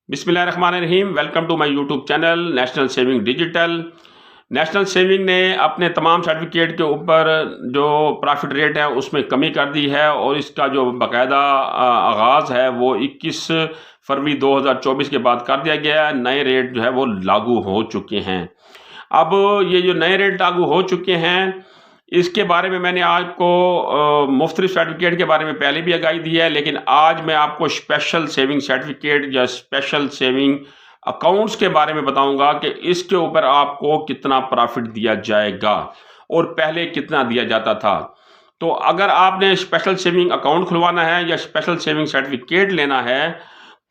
बिस्मिल्लाह रहमान रहीम। Welcome to my YouTube channel National Saving Digital. National Saving ने अपने तमाम सर्टिफिकेट के ऊपर जो प्रॉफिट रेट है उसमें कमी कर दी है और इसका जो बाकायदा आगाज़ है वो 21 फरवरी 2024 के बाद कर दिया गया है। नए रेट जो है वो लागू हो चुके हैं। अब ये जो नए रेट लागू हो चुके हैं इसके बारे में मैंने आपको मुख्तलिफ सर्टिफिकेट के बारे में पहले भी आगाही दी है, लेकिन आज मैं आपको स्पेशल सेविंग सर्टिफिकेट या स्पेशल सेविंग अकाउंट्स के बारे में बताऊंगा कि इसके ऊपर आपको कितना प्रॉफिट दिया जाएगा और पहले कितना दिया जाता था। तो अगर आपने स्पेशल सेविंग अकाउंट खुलवाना है या स्पेशल सेविंग सर्टिफिकेट लेना है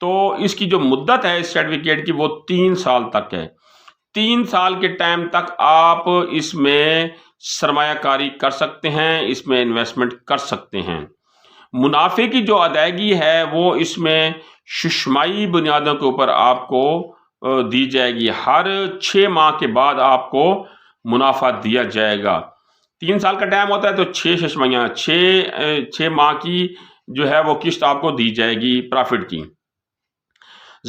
तो इसकी जो मुद्दत है इस सर्टिफिकेट की वो 3 साल तक है। 3 साल के टाइम तक आप इसमें सरमायाकारी कर सकते हैं, इसमें इन्वेस्टमेंट कर सकते हैं। मुनाफे की जो अदायगी है वो इसमें शुष्माई बुनियादों के ऊपर आपको दी जाएगी। हर 6 माह के बाद आपको मुनाफा दिया जाएगा। 3 साल का टाइम होता है तो 6 शुष्माइयाँ 6 माह की जो है वो किस्त आपको दी जाएगी प्रॉफिट की।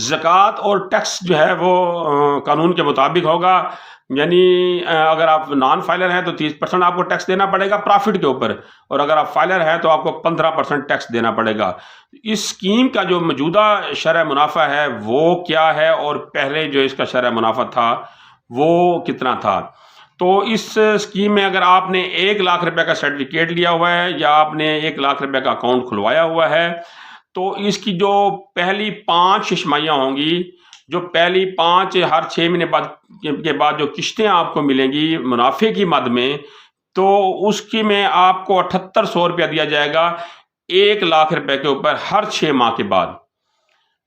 ज़कात और टैक्स जो है वो कानून के मुताबिक होगा, यानी अगर आप नॉन फाइलर हैं तो 30% आपको टैक्स देना पड़ेगा प्रॉफिट के ऊपर, और अगर आप फाइलर हैं तो आपको 15% टैक्स देना पड़ेगा। इस स्कीम का जो मौजूदा शरह मुनाफा है वो क्या है और पहले जो इसका शरह मुनाफा था वो कितना था। तो इस स्कीम में अगर आपने 1 लाख रुपए का सर्टिफिकेट लिया हुआ है या आपने 1 लाख रुपए का अकाउंट खुलवाया हुआ है तो इसकी जो पहली 5 शशमाइयाँ होंगी, जो पहली 5 हर 6 महीने के बाद जो किस्तें आपको मिलेंगी मुनाफे की मद में, तो उसकी में आपको 7800 रुपया दिया जाएगा 1 लाख रुपए के ऊपर हर 6 माह के बाद।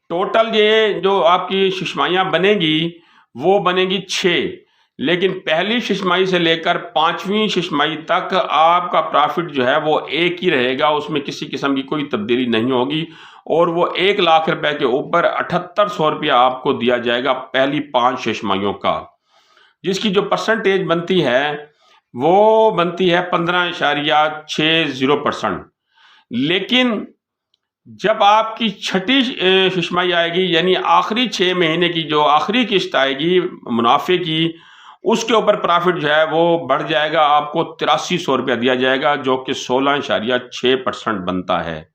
टोटल ये जो आपकी शशमाइयाँ बनेगी वो बनेगी 6, लेकिन पहली शशमाई से लेकर 5वीं शशमाई तक आपका प्रॉफिट जो है वो एक ही रहेगा, उसमें किसी किस्म की कोई तब्दीली नहीं होगी और वो 1 लाख रुपए के ऊपर 7800 रुपया आपको दिया जाएगा पहली 5 शशमाइयों का, जिसकी जो परसेंटेज बनती है वो बनती है 15.60%। लेकिन जब आपकी छठी शशमाई आएगी यानी आखिरी 6 महीने की जो आखिरी किस्त आएगी मुनाफे की, उसके ऊपर प्रॉफिट जो है वो बढ़ जाएगा, आपको 8300 रुपया दिया जाएगा जो कि 16.6% बनता है।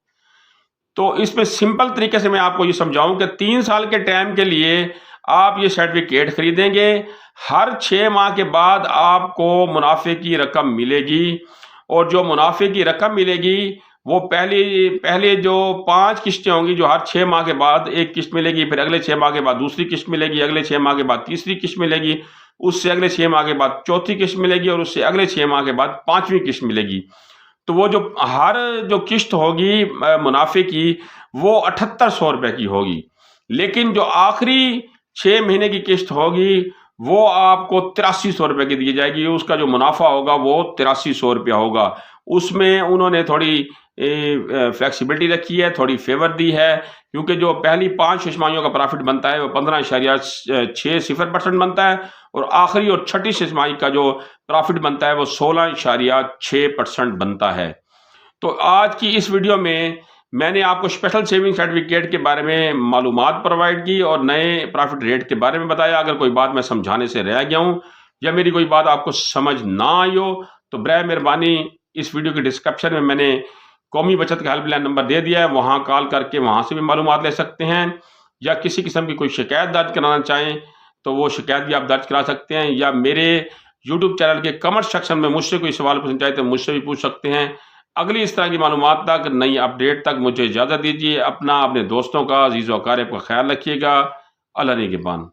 तो इसमें सिंपल तरीके से मैं आपको ये समझाऊं कि 3 साल के टाइम के लिए आप ये सर्टिफिकेट खरीदेंगे, हर 6 माह के बाद आपको मुनाफे की रकम मिलेगी और जो मुनाफे की रकम मिलेगी वो पहले जो 5 किस्तें होंगी, जो हर 6 माह के बाद एक किस्त मिलेगी, फिर अगले 6 माह के बाद दूसरी किस्त मिलेगी, अगले 6 माह के बाद तीसरी किस्त मिलेगी, उससे अगले 6 माह के बाद चौथी किस्त मिलेगी और उससे अगले 6 माह के बाद 5वीं किस्त मिलेगी। तो वो जो हर जो किस्त होगी मुनाफे की वो 7800 रुपये की होगी, लेकिन जो आखिरी 6 महीने की किस्त होगी वो आपको 8300 रुपये की दी जाएगी। उसका जो मुनाफा होगा वो 8300 रुपया होगा। उसमें उन्होंने थोड़ी फ्लेक्सिबिलिटी रखी है, थोड़ी फेवर दी है, क्योंकि जो पहली 5 शशमाइयों का प्रॉफिट बनता है वो 15.60% बनता है और आखिरी और छठी शशमाई का जो प्रॉफिट बनता है वो 16.6% बनता है। तो आज की इस वीडियो में मैंने आपको स्पेशल सेविंग सर्टिफिकेट के बारे में मालूमात प्रोवाइड की और नए प्रॉफिट रेट के बारे में बताया। अगर कोई बात मैं समझाने से रह गया हूँ या मेरी कोई बात आपको समझ ना आई हो तो बराए मेहरबानी इस वीडियो के डिस्क्रिप्शन में मैंने कौमी बचत का हेल्पलाइन नंबर दे दिया है, वहाँ कॉल करके वहाँ से भी मालूमात ले सकते हैं, या किसी किस्म की कोई शिकायत दर्ज कराना चाहें तो वो शिकायत भी आप दर्ज करा सकते हैं, या मेरे यूट्यूब चैनल के कमेंट सेक्शन में मुझसे कोई सवाल पूछना चाहे तो मुझसे भी पूछ सकते हैं। अगली इस तरह की मालूमात तक, नई अपडेट तक मुझे इजाज़त दीजिए। अपना अपने दोस्तों का, अजीज़ व अकारिब का ख्याल रखिएगा। अल्लाह निगहबान।